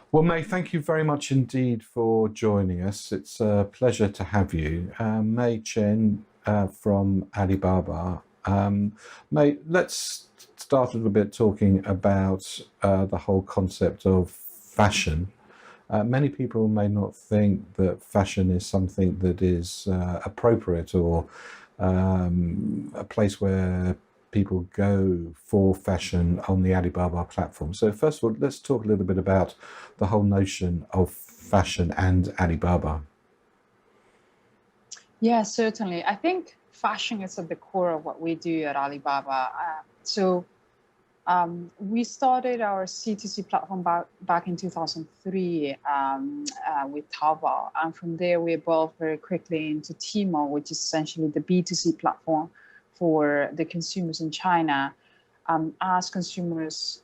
Well, Mei, thank you very much indeed for joining us. It's a pleasure to have you. Mei Chen from Alibaba. Mei, let's start a little bit talking about the whole concept of fashion. Many people may not think that fashion is something that is appropriate or a place where people go for fashion on the Alibaba platform. So first of all, let's talk a little bit about the whole notion of fashion and Alibaba. Yeah, certainly. I think fashion is at the core of what we do at Alibaba. We started our C2C platform back in 2003 with Taobao. And from there, we evolved very quickly into Tmall, which is essentially the B2C platform for the consumers in China. As consumers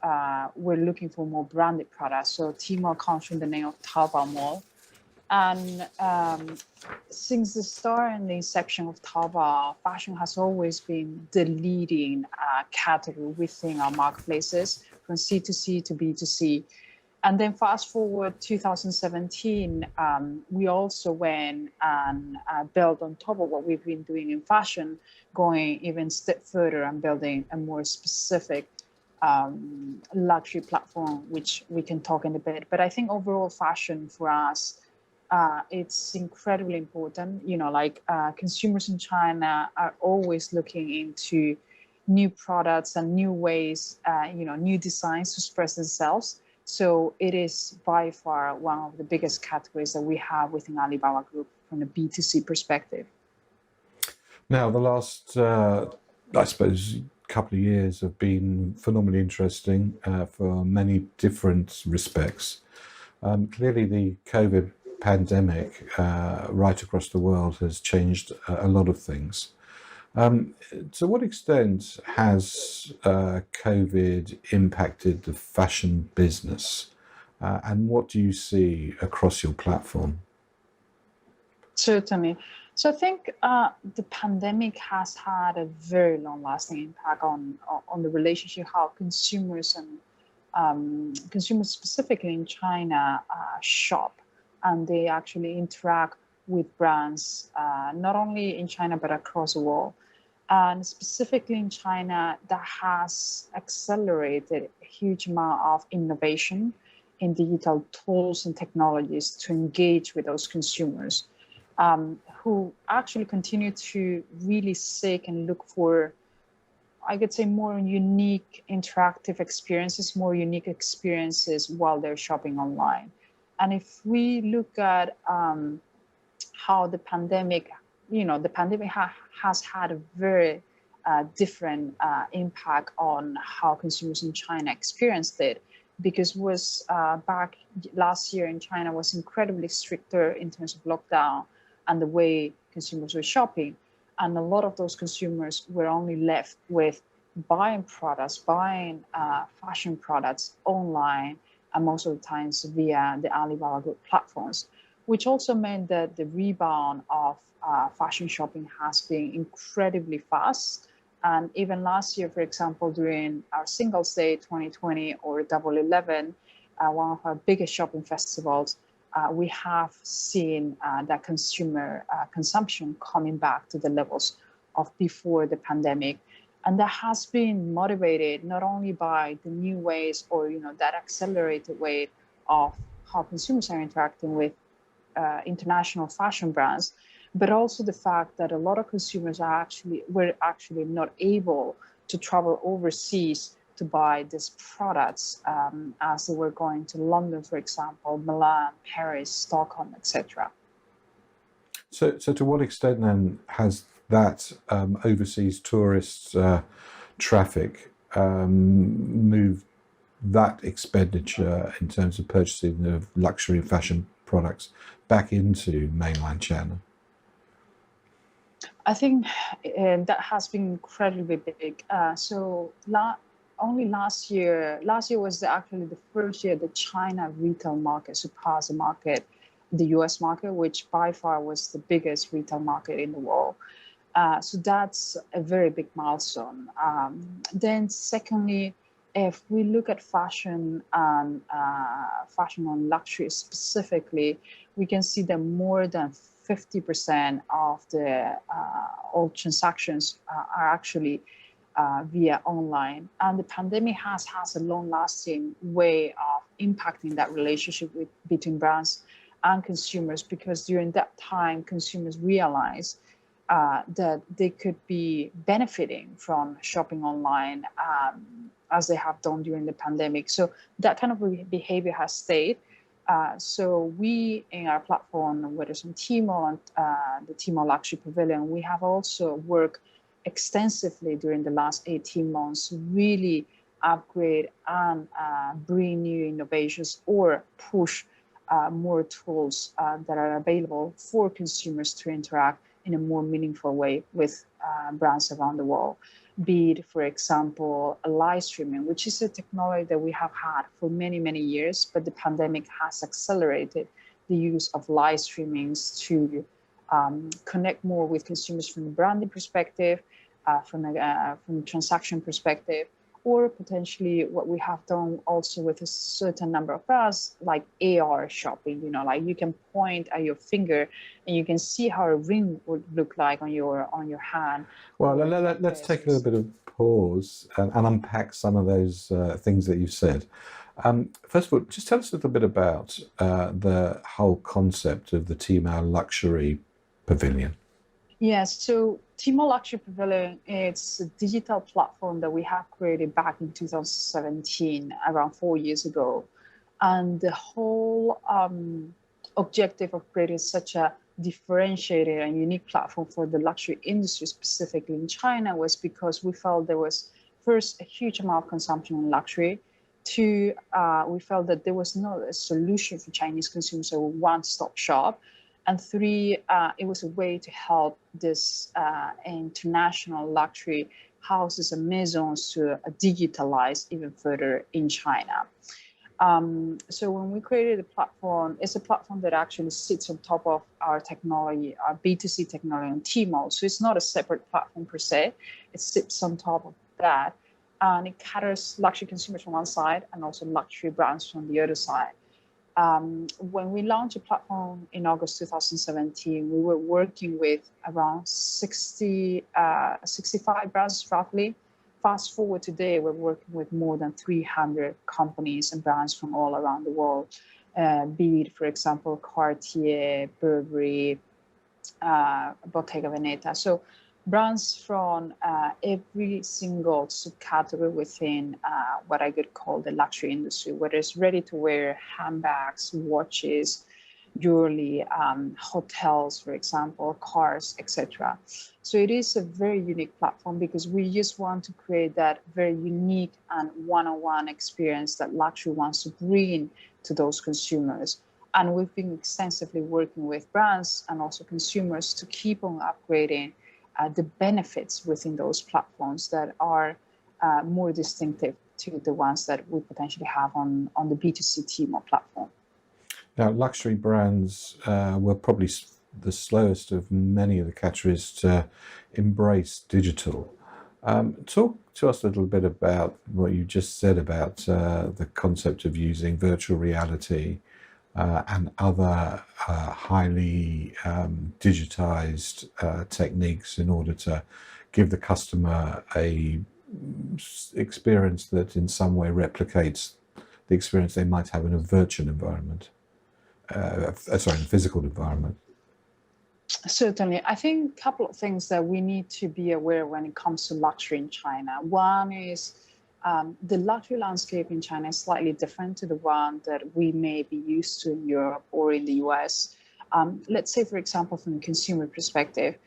were looking for more branded products. So Tmall comes from the name of Taobao Mall. And since the start and the inception of Taobao, fashion has always been the leading category within our marketplaces, from C2C to B2C. And then fast forward 2017, we also went and built on top of what we've been doing in fashion, going even step further and building a more specific luxury platform, which we can talk in a bit. But I think overall fashion for us, it's incredibly important. Consumers in China are always looking into new products and new ways, new designs to express themselves. So it is by far one of the biggest categories that we have within Alibaba Group from a B2C perspective. Now, the last, I suppose, couple of years have been phenomenally interesting for many different respects. Clearly, the COVID pandemic right across the world has changed a lot of things. To what extent has COVID impacted the fashion business? And what do you see across your platform? Certainly. So I think the pandemic has had a very long-lasting impact on the relationship, how consumers and consumers specifically in China shop, and they actually interact with brands, not only in China, but across the world. And specifically in China, that has accelerated a huge amount of innovation in digital tools and technologies to engage with those consumers, who actually continue to really seek and look for, I could say, more unique interactive experiences, more unique experiences while they're shopping online. And if we look at how the pandemic, has had a very different impact on how consumers in China experienced it, because was back last year in China was incredibly stricter in terms of lockdown and the way consumers were shopping. And a lot of those consumers were only left with buying fashion products online, and most of the times via the Alibaba Group platforms, which also meant that the rebound of fashion shopping has been incredibly fast. And even last year, for example, during our Singles Day 2020 or Double 11, one of our biggest shopping festivals, we have seen that consumer consumption coming back to the levels of before the pandemic. And that has been motivated not only by the new ways or that accelerated way of how consumers are interacting with international fashion brands, but also the fact that a lot of consumers were actually not able to travel overseas to buy these products, as they were going to London, for example, Milan, Paris, Stockholm, etc. So to what extent then has that overseas tourist traffic moved that expenditure in terms of purchasing of luxury fashion products back into mainland China? I think that has been incredibly big. Only last year was actually the first year the China retail market surpassed the US market, which by far was the biggest retail market in the world. So that's a very big milestone. Then secondly, if we look at fashion and fashion and luxury specifically, we can see that more than 50% of the all transactions are actually via online. And the pandemic has a long-lasting way of impacting that relationship between brands and consumers, because during that time, consumers realized that they could be benefiting from shopping online as they have done during the pandemic. So that kind of behavior has stayed. So we, in our platform, whether it's on Tmall and the Tmall Luxury Pavilion, we have also worked extensively during the last 18 months to really upgrade and bring new innovations or push more tools that are available for consumers to interact in a more meaningful way with brands around the world. Be it, for example, a live streaming, which is a technology that we have had for many, many years, but the pandemic has accelerated the use of live streamings to connect more with consumers from the branding perspective, from a transaction perspective, or potentially what we have done also with a certain number of brands, like AR shopping. Like you can point at your finger and you can see how a ring would look like on your hand. Well, let's take a little bit of pause and unpack some of those things that you've said. First of all, just tell us a little bit about the whole concept of the Tmall Luxury Pavilion. Yes, so Tmall Luxury Pavilion, it's a digital platform that we have created back in 2017, around 4 years ago. And the whole objective of creating such a differentiated and unique platform for the luxury industry, specifically in China, was because we felt there was, first, a huge amount of consumption in luxury. Two, we felt that there was not a solution for Chinese consumers, a one-stop shop. And three, it was a way to help this international luxury houses and maisons to digitalize even further in China. So when we created the platform, it's a platform that actually sits on top of our technology, our B2C technology on Tmall. So it's not a separate platform per se. It sits on top of that. And it caters luxury consumers from one side and also luxury brands from the other side. When we launched the platform in August 2017, we were working with around 65 brands roughly. Fast forward today, we're working with more than 300 companies and brands from all around the world, be it, for example, Cartier, Burberry, Bottega Veneta. So brands from every single subcategory within what I could call the luxury industry, whether it's ready-to-wear, handbags, watches, jewelry, hotels, for example, cars, etc. So it is a very unique platform because we just want to create that very unique and one-on-one experience that luxury wants to bring to those consumers. And we've been extensively working with brands and also consumers to keep on upgrading the benefits within those platforms that are more distinctive to the ones that we potentially have on the B2C Tmall platform. Now, luxury brands were probably the slowest of many of the categories to embrace digital. Talk to us a little bit about what you just said about the concept of using virtual reality and other highly digitized techniques in order to give the customer a experience that in some way replicates the experience they might have in a virtual environment. In a physical environment. Certainly. I think a couple of things that we need to be aware when it comes to luxury in China. One is the luxury landscape in China is slightly different to the one that we may be used to in Europe or in the US. Let's say, for example, from a consumer perspective,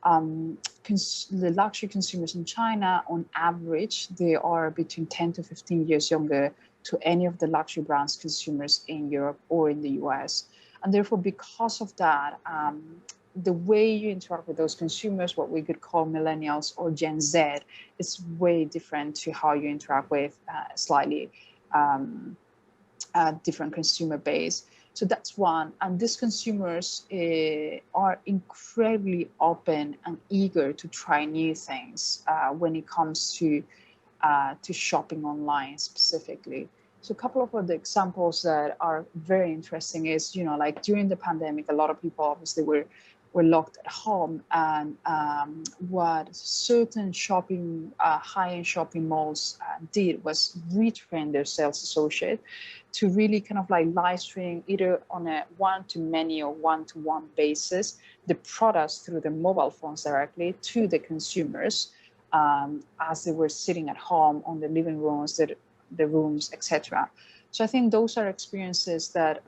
the luxury consumers in China, on average, they are between 10 to 15 years younger to any of the luxury brands consumers in Europe or in the US. And therefore, because of that, the way you interact with those consumers, what we could call millennials or Gen Z, is way different to how you interact with slightly different consumer base. So that's one. And these consumers are incredibly open and eager to try new things when it comes to to shopping online specifically. So a couple of the examples that are very interesting is, like during the pandemic, a lot of people obviously were locked at home, and what certain high-end shopping malls did was retrain their sales associate to really kind of like live stream either on a one-to-many or one-to-one basis the products through the mobile phones directly to the consumers, as they were sitting at home on the living rooms, the rooms, etc. So I think those are experiences that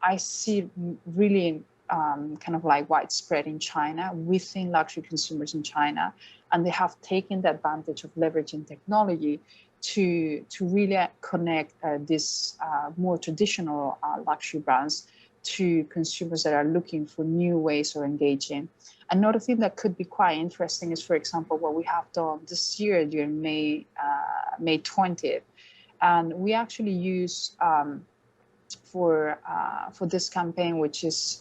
I see really kind of like widespread in China, within luxury consumers in China, and they have taken the advantage of leveraging technology to really connect these more traditional luxury brands to consumers that are looking for new ways of engaging. Another thing that could be quite interesting is, for example, what we have done this year during May 20th, and we actually use for this campaign, which is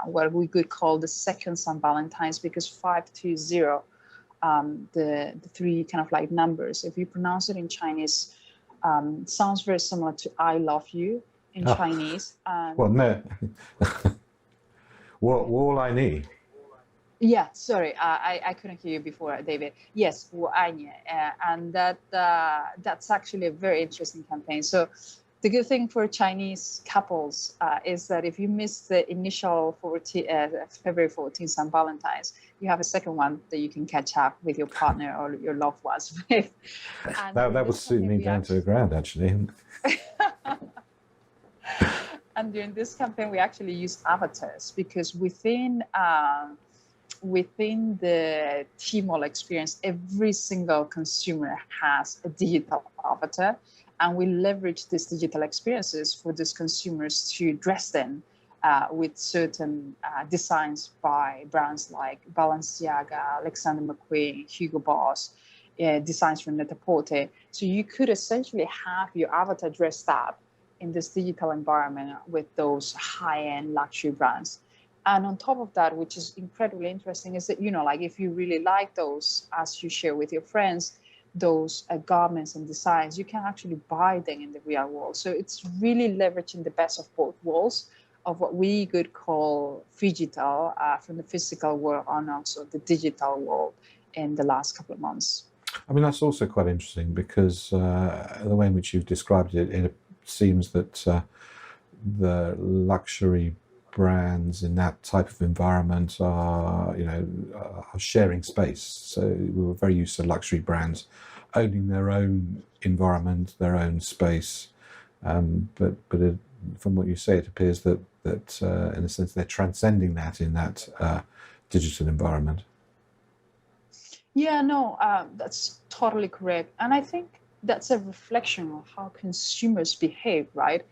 what we could call the second St. Valentine's, because 520, the three kind of like numbers, if you pronounce it in Chinese, sounds very similar to "I love you" in Chinese. Well, no. All I need. Yeah, sorry, I couldn't hear you before, David. Yes, 我爱你, and that's actually a very interesting campaign. So the good thing for Chinese couples is that if you miss the initial February 14th St. Valentine's, you have a second one that you can catch up with your partner or your loved ones with. That would suit me down to the ground, actually. And during this campaign, we actually used avatars, because within the Tmall experience, every single consumer has a digital avatar, and we leverage these digital experiences for these consumers to dress them with certain designs by brands like Balenciaga, Alexander McQueen, Hugo Boss, designs from Net-a-Porter. So you could essentially have your avatar dressed up in this digital environment with those high-end luxury brands. And on top of that, which is incredibly interesting, is that, like if you really like those, as you share with your friends, those garments and designs, you can actually buy them in the real world. So it's really leveraging the best of both worlds, of what we could call phygital, from the physical world, and also the digital world in the last couple of months. I mean, that's also quite interesting, because the way in which you've described it, it seems that the luxury brands in that type of environment are sharing space. So we were very used to luxury brands owning their own environment, their own space. But from what you say, it appears that in a sense they're transcending that in that digital environment. Yeah, no, that's totally correct. And I think that's a reflection of how consumers behave, right?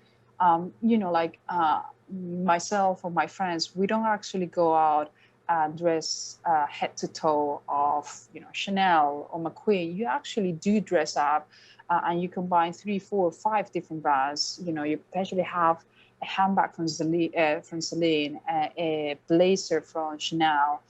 Myself or my friends, we don't actually go out and dress head to toe of Chanel or McQueen. You actually do dress up, and you combine 3, 4, 5 different brands. You potentially have a handbag from Celine, a blazer from Chanel.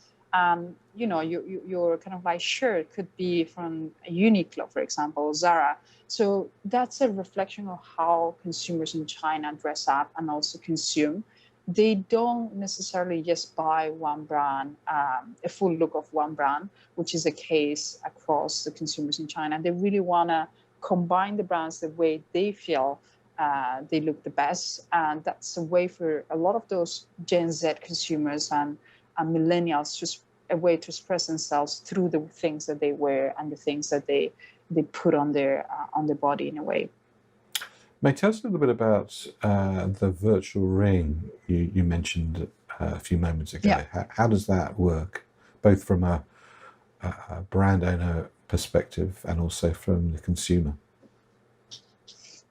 Your kind of like shirt could be from Uniqlo, for example, Zara. So that's a reflection of how consumers in China dress up and also consume. They don't necessarily just buy one brand, a full look of one brand, which is the case across the consumers in China. They really want to combine the brands the way they feel they look the best. And that's a way for a lot of those Gen Z consumers and millennials, just a way to express themselves through the things that they wear and the things that they put on their body in a way. May, tell us a little bit about the virtual ring you mentioned a few moments ago. Yeah. How does that work, both from a brand owner perspective and also from the consumer?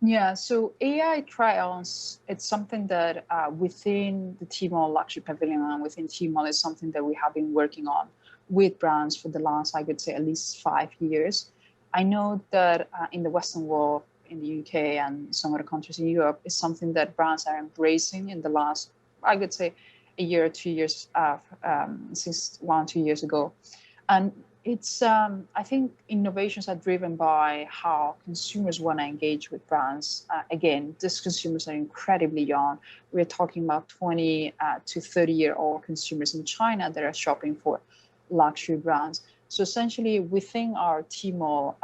Yeah, so AI try-ons, it's something that within the Tmall Luxury Pavilion and within Tmall is something that we have been working on with brands for the last, I would say, at least 5 years. I know that in the Western world, in the UK and some other countries in Europe, is something that brands are embracing in the last, I would say, a year or 2 years, since 1 or 2 years ago. And It's I think innovations are driven by how consumers want to engage with brands. Again, these consumers are incredibly young. We're talking about 20 to 30-year-old consumers in China that are shopping for luxury brands. So essentially, within our Tmall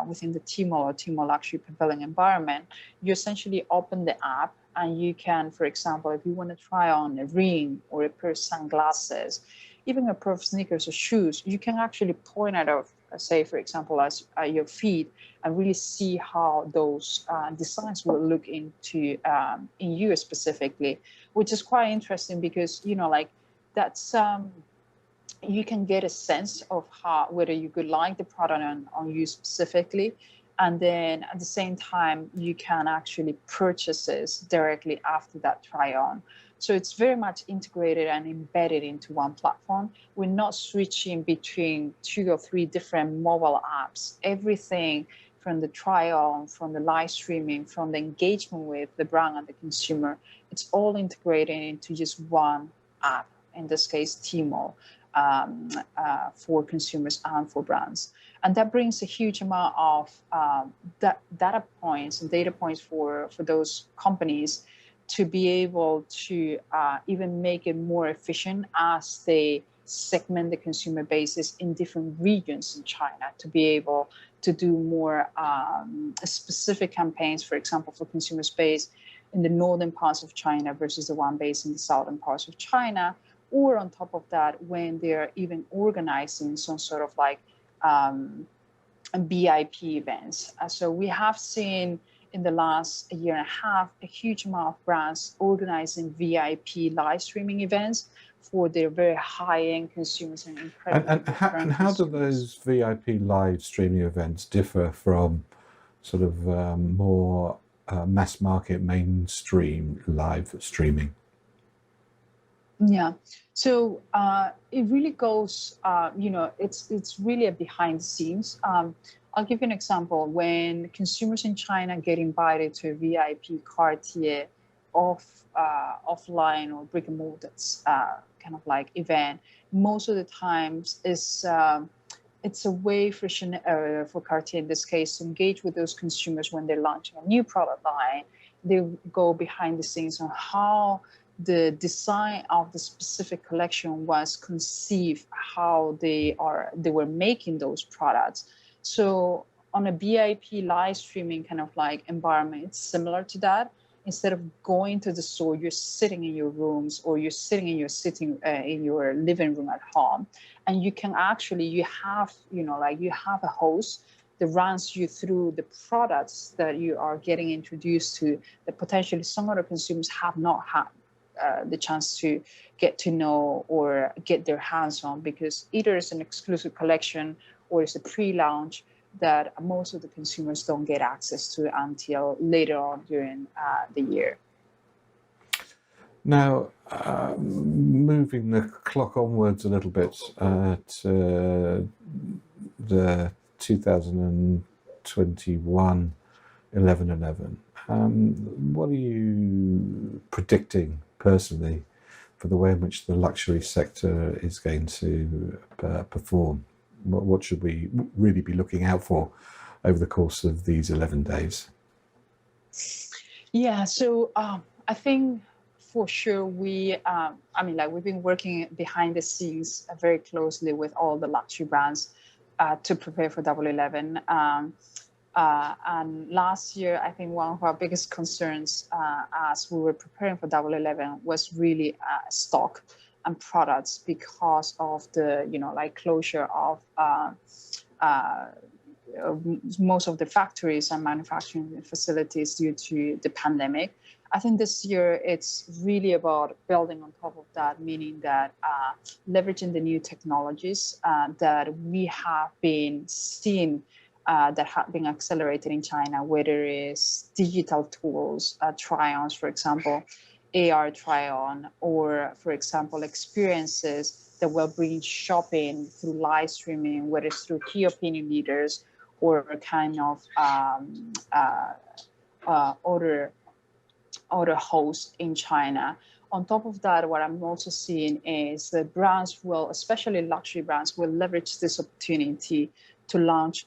within the Tmall or Tmall luxury pavilion environment, you essentially open the app and you can, for example, if you want to try on a ring or a pair of sunglasses, even a pair of sneakers or shoes, you can actually point at, say, for example, as your feet, and really see how those designs will look in you specifically, which is quite interesting because, like that's you can get a sense of how whether you could like the product on you specifically, and then at the same time you can actually purchase this directly after that try on. So it's very much integrated and embedded into one platform. We're not switching between 2 or 3 different mobile apps. Everything from the try on, from the live streaming, from the engagement with the brand and the consumer, it's all integrated into just one app, in this case Tmall, for consumers and for brands. And that brings a huge amount of data points and data points for those companies to be able to even make it more efficient as they segment the consumer bases in different regions in China, to be able to do more specific campaigns, for example, for consumer space in the northern parts of China versus the one based in the southern parts of China. Or on top of that, when they're even organizing some sort of like VIP events. So we have seen in the last year and a half a huge amount of brands organizing VIP live streaming events for their very high-end consumers and incredibly And how do those VIP live streaming events differ from sort of more mass market mainstream live streaming? Yeah, so it really goes, it's really a behind the scenes. I'll give you an example. When consumers in China get invited to a VIP Cartier offline or brick and mortar kind of like event, most of the times it's a way for Cartier in this case to engage with those consumers when they're launching a new product line. They go behind the scenes on how the design of the specific collection was conceived, how they were making those products. So on a VIP live streaming kind of like environment, it's similar to that. Instead of going to the store, you're sitting in your rooms or you're sitting in your living room at home, and you have a host that runs you through the products that you are getting introduced to, that potentially some other consumers have not had the chance to get to know or get their hands on, because either it's an exclusive collection or it's a pre-launch that most of the consumers don't get access to until later on during the year. Now, moving the clock onwards a little bit to the 2021 11/11, what are you predicting personally for the way in which the luxury sector is going to perform? What should we really be looking out for over the course of these 11 days? Yeah, so I think for sure we've been working behind the scenes very closely with all the luxury brands to prepare for Double 11. And last year, I think one of our biggest concerns as we were preparing for Double 11 was really stock and products, because of the closure of most of the factories and manufacturing facilities due to the pandemic. I think this year it's really about building on top of that, meaning that leveraging the new technologies that we have been seeing that have been accelerated in China, whether it's digital tools, try-ons, for example, AR try-on, or, for example, experiences that will bring shopping through live streaming, whether it's through key opinion leaders or kind of other hosts in China. On top of that, what I'm also seeing is that brands will, especially luxury brands, will leverage this opportunity to launch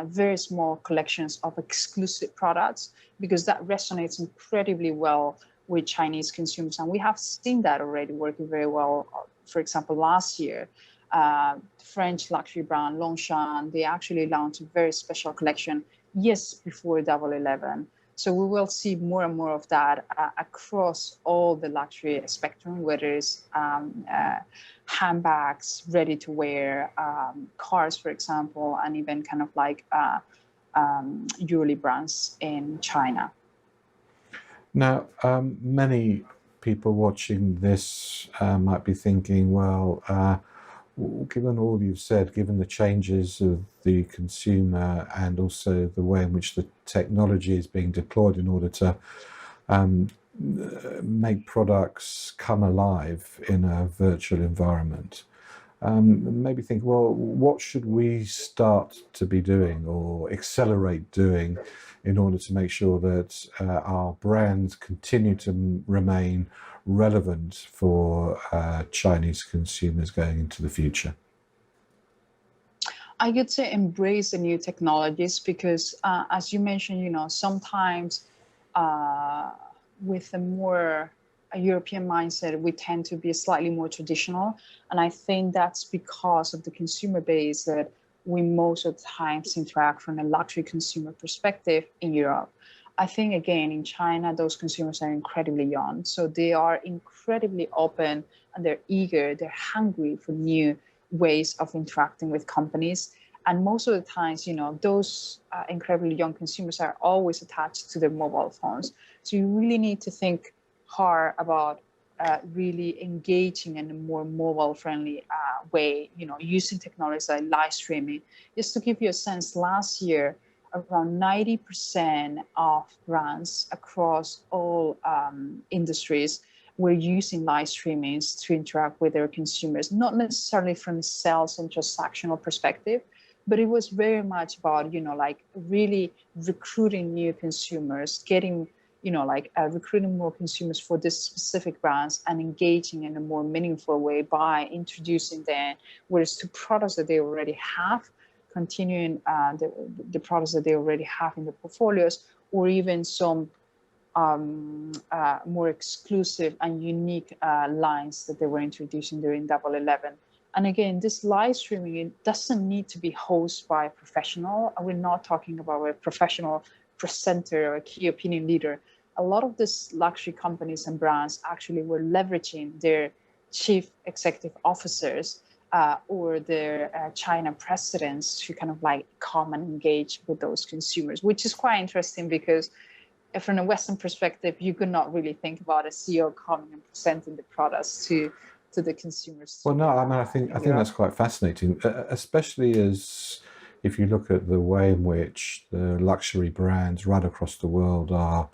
very small collections of exclusive products, because that resonates incredibly well with Chinese consumers. And we have seen that already working very well. For example, last year, French luxury brand Longchamp, they actually launched a very special collection years before Double 11. So we will see more and more of that across all the luxury spectrum, whether it's handbags, ready to wear, cars, for example, and even kind of like jewelry brands in China. Now, many people watching this might be thinking, well, given all you've said, given the changes of the consumer and also the way in which the technology is being deployed in order to make products come alive in a virtual environment, maybe think, well, what should we start to be doing or accelerate doing in order to make sure that our brands continue to remain relevant for Chinese consumers going into the future? I could say embrace the new technologies, because as you mentioned, sometimes with a more European mindset, we tend to be slightly more traditional. And I think that's because of the consumer base that we most of the times interact from a luxury consumer perspective in Europe. I think, again, in China, those consumers are incredibly young. So they are incredibly open and they're eager, they're hungry for new ways of interacting with companies. And most of the times, those incredibly young consumers are always attached to their mobile phones. So you really need to think hard about really engaging in a more mobile-friendly way, using technologies like live streaming. Just to give you a sense, last year, around 90% of brands across all industries were using live streamings to interact with their consumers, not necessarily from a sales and transactional perspective, but it was very much about, really recruiting new consumers, getting, recruiting more consumers for this specific brands and engaging in a more meaningful way by introducing them, whether it's to products that they already have, continuing the products that they already have in the portfolios, or even some more exclusive and unique lines that they were introducing during Double 11. And again, this live streaming, it doesn't need to be hosted by a professional. We're not talking about a professional presenter or a key opinion leader. A lot of these luxury companies and brands actually were leveraging their chief executive officers or their China presidents to kind of like come and engage with those consumers, which is quite interesting, because from a Western perspective, you could not really think about a CEO coming and presenting the products to the consumers. Well, no, I mean, I think that's quite fascinating, especially as if you look at the way in which the luxury brands right across the world are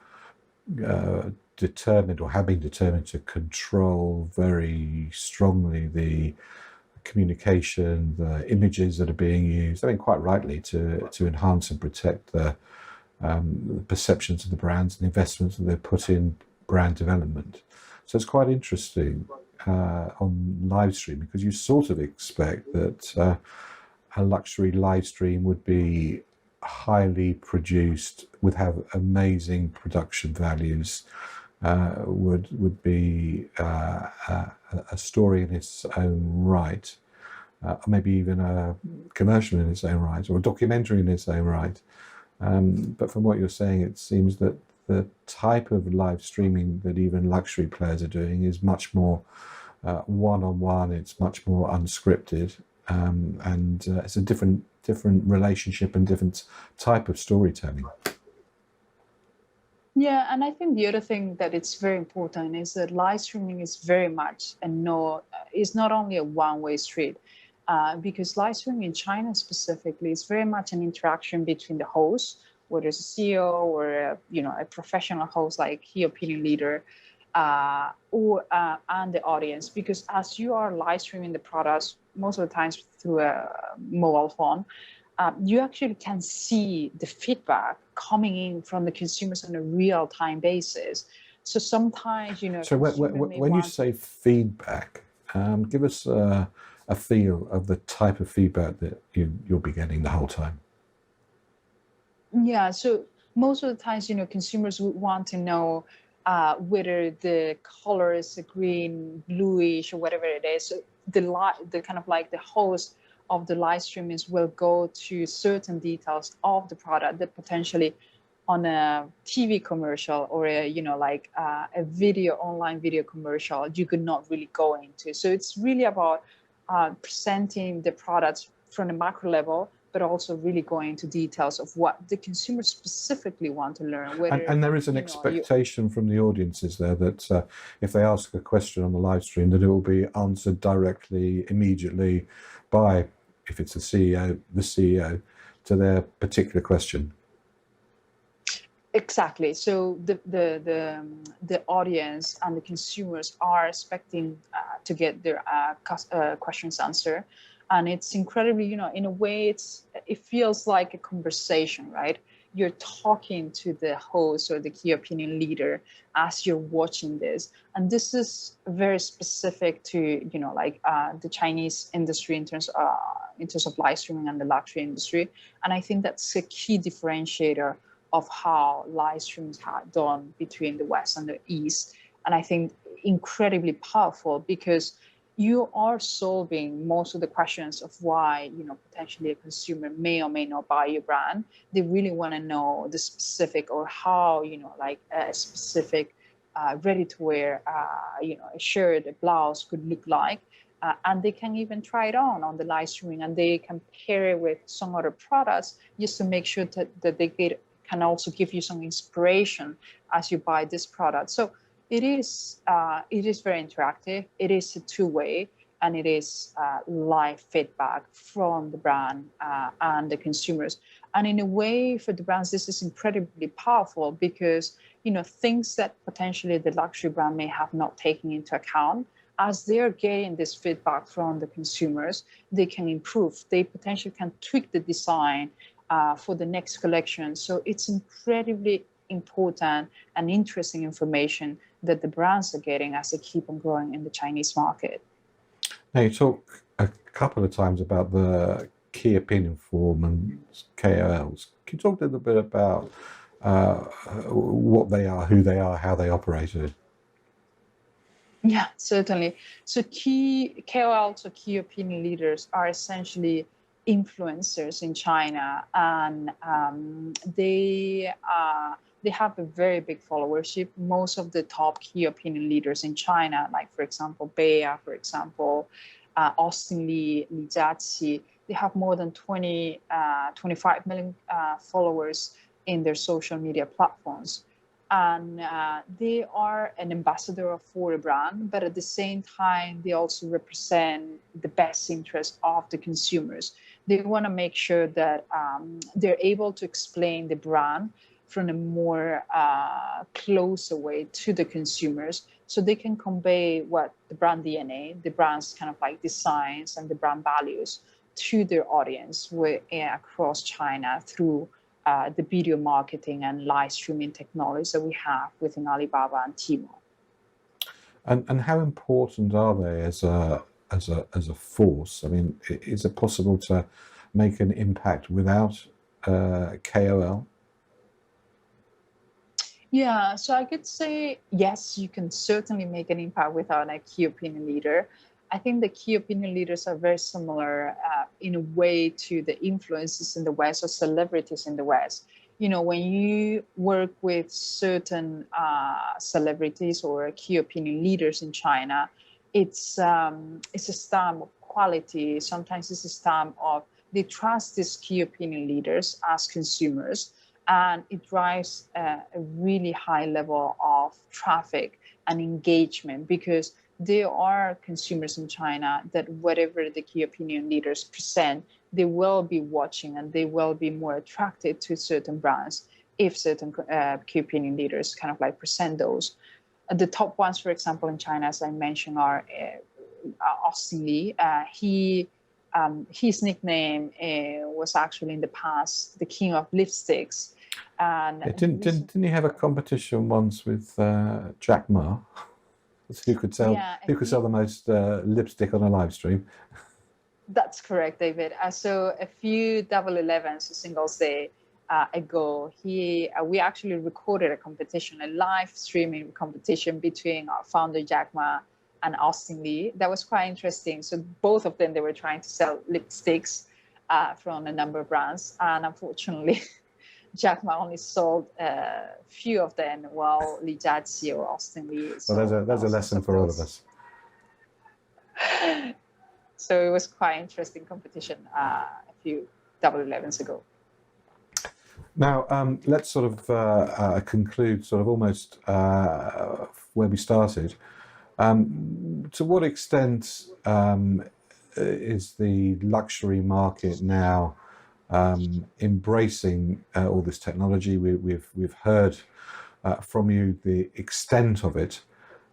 determined or have been determined to control very strongly the communication, the images that are being used, I mean, quite rightly, to enhance and protect the perceptions of the brands and investments that they put in brand development. So it's quite interesting on live stream, because you sort of expect that a luxury live stream would be highly produced, would have amazing production values, would be a story in its own right, maybe even a commercial in its own right, or a documentary in its own right. But from what you're saying, it seems that the type of live streaming that even luxury players are doing is much more one-on-one. It's much more unscripted, and it's a different relationship and different type of storytelling. Yeah, and I think the other thing that it's very important is that live streaming is very much it's not only a one-way street. Because live streaming in China specifically is very much an interaction between the host, whether it's a CEO or a professional host like key opinion leader, and the audience. Because as you are live streaming the products, most of the times through a mobile phone, you actually can see the feedback coming in from the consumers on a real-time basis. So sometimes, So consumer may when you want say feedback, give us a feel of the type of feedback that you'll be getting the whole time. Yeah, so most of the times, consumers would want to know whether the color is a green, bluish, or whatever it is. So the kind of like the host of the live streamings will go to certain details of the product that potentially on a TV commercial or a video online video commercial you could not really go into. So it's really about presenting the products from a macro level, but also really going into details of what the consumer specifically want to learn. Whether And there is an expectation from the audiences there that if they ask a question on the live stream, that it will be answered directly, immediately by, if it's the CEO, to their particular question. Exactly. So the audience and the consumers are expecting to get their questions answered, and it's incredibly, in a way, it feels like a conversation, right? You're talking to the host or the key opinion leader as you're watching this, and this is very specific to the Chinese industry in terms of live streaming and the luxury industry, and I think that's a key differentiator of how live streams are done between the West and the East. And I think incredibly powerful because you are solving most of the questions of why, potentially a consumer may or may not buy your brand. They really want to know the specific or how, a specific ready-to-wear, a shirt, a blouse could look like. And they can even try it on the live streaming, and they can pair it with some other products just to make sure that they can also give you some inspiration as you buy this product. So it is very interactive. It is a two-way, and it is live feedback from the brand and the consumers. And in a way, for the brands, this is incredibly powerful because things that potentially the luxury brand may have not taken into account, as they're getting this feedback from the consumers, they can improve. They potentially can tweak the design for the next collection. So it's incredibly important and interesting information that the brands are getting as they keep on growing in the Chinese market. Now, you talk a couple of times about the key opinion form and KOLs. Can you talk a little bit about what they are, who they are, how they operate it? Yeah, certainly. So key KOLs or key opinion leaders are essentially influencers in China, and they have a very big followership. Most of the top key opinion leaders in China, like for example Bea, for example Austin Li, Li Jiaqi, they have more than 25 million followers in their social media platforms. And they are an ambassador for a brand, but at the same time, they also represent the best interest of the consumers. They want to make sure that they're able to explain the brand from a more closer way to the consumers, so they can convey what the brand DNA, the brand's kind of like designs and the brand values to their audience across China through the video marketing and live streaming technologies that we have within Alibaba and Tmall. And how important are they as a force? I mean, is it possible to make an impact without KOL? Yeah, so I could say yes, you can certainly make an impact without a key opinion leader. I think the key opinion leaders are very similar in a way to the influencers in the West or celebrities in the West. When you work with certain celebrities or key opinion leaders in China, it's a stamp of quality. Sometimes it's a stamp of they trust these key opinion leaders as consumers, and it drives a really high level of traffic and engagement because there are consumers in China that whatever the key opinion leaders present, they will be watching and they will be more attracted to certain brands if certain key opinion leaders kind of like present those. The top ones, for example, in China, as I mentioned, are Austin Li. His nickname was actually in the past the King of Lipsticks. And Yeah, didn't you have a competition once with Jack Ma? yeah, Who could sell the most lipstick on a live stream? that's correct, David. So a few Double 11s, Singles Day ago, we actually recorded a competition, a live streaming competition between our founder Jack Ma and Austin Lee. That was quite interesting. So both of them, they were trying to sell lipsticks from a number of brands, and unfortunately, Jack Ma only sold a few of them, while Li Jiaqi or Austin Lee. Well, there's a lesson for all of us. So it was quite interesting competition a few Double 11s ago. Now, let's sort of conclude sort of almost where we started. To what extent is the luxury market now embracing all this technology? We've heard from you the extent of it.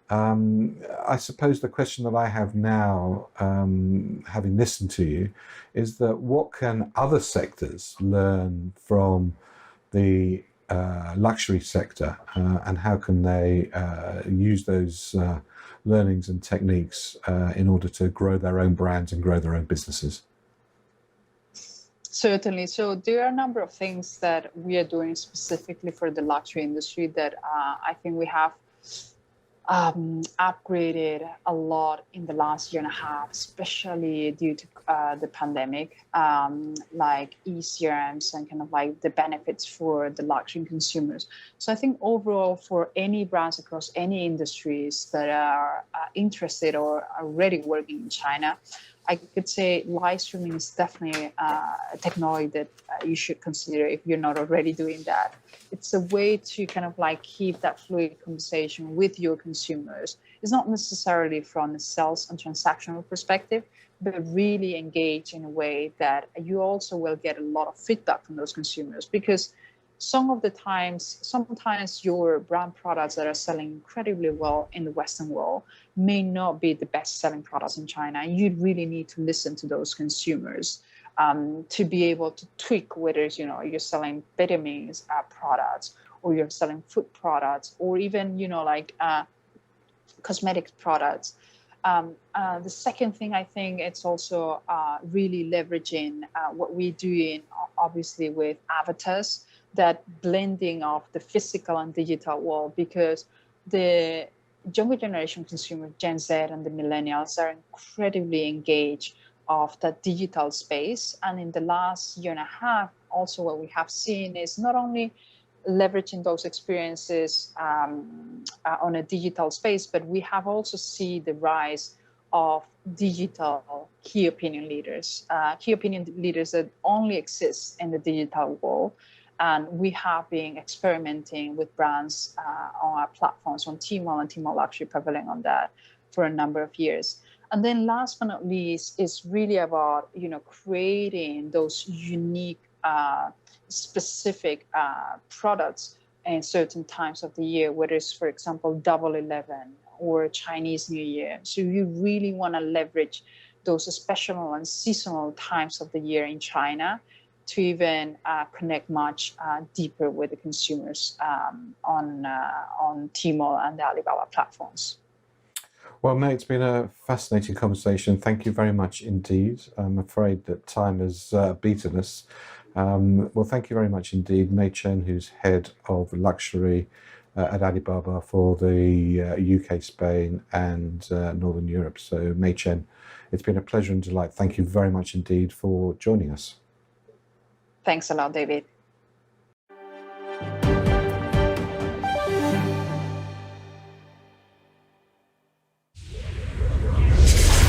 I suppose the question that I have now, having listened to you, is that what can other sectors learn from the luxury sector, and how can they use those learnings and techniques in order to grow their own brands and grow their own businesses? Certainly. So there are a number of things that we are doing specifically for the luxury industry that I think we have upgraded a lot in the last year and a half, especially due to the pandemic, like ECRMs and kind of like the benefits for the luxury consumers. So I think overall, for any brands across any industries that are interested or are already working in China, I could say live streaming is definitely a technology that you should consider if you're not already doing that. It's a way to kind of like keep that fluid conversation with your consumers. It's not necessarily from a sales and transactional perspective, but really engage in a way that you also will get a lot of feedback from those consumers, because sometimes your brand products that are selling incredibly well in the Western world may not be the best selling products in China. You really need to listen to those consumers to be able to tweak whether you're selling vitamins products, or you're selling food products, or even cosmetics products. The second thing, I think it's also really leveraging what we do in obviously with avatars, that blending of the physical and digital world, because the younger generation consumer, Gen Z and the millennials, are incredibly engaged of the digital space. And in the last year and a half, also what we have seen is not only leveraging those experiences on a digital space, but we have also seen the rise of digital key opinion leaders that only exist in the digital world. And we have been experimenting with brands on our platforms, on Tmall and Tmall Luxury Pavilion, on that for a number of years. And then last but not least, is really about creating those unique, specific products in certain times of the year, whether it's, for example, Double 11 or Chinese New Year. So you really want to leverage those special and seasonal times of the year in China to even connect much deeper with the consumers on Tmall and the Alibaba platforms. Well, Mei, it's been a fascinating conversation. Thank you very much indeed. I'm afraid that time has beaten us. Well, thank you very much indeed, Mei Chen, who's head of luxury at Alibaba for the UK, Spain, and Northern Europe. So, Mei Chen, it's been a pleasure and delight. Thank you very much indeed for joining us. Thanks a lot, David.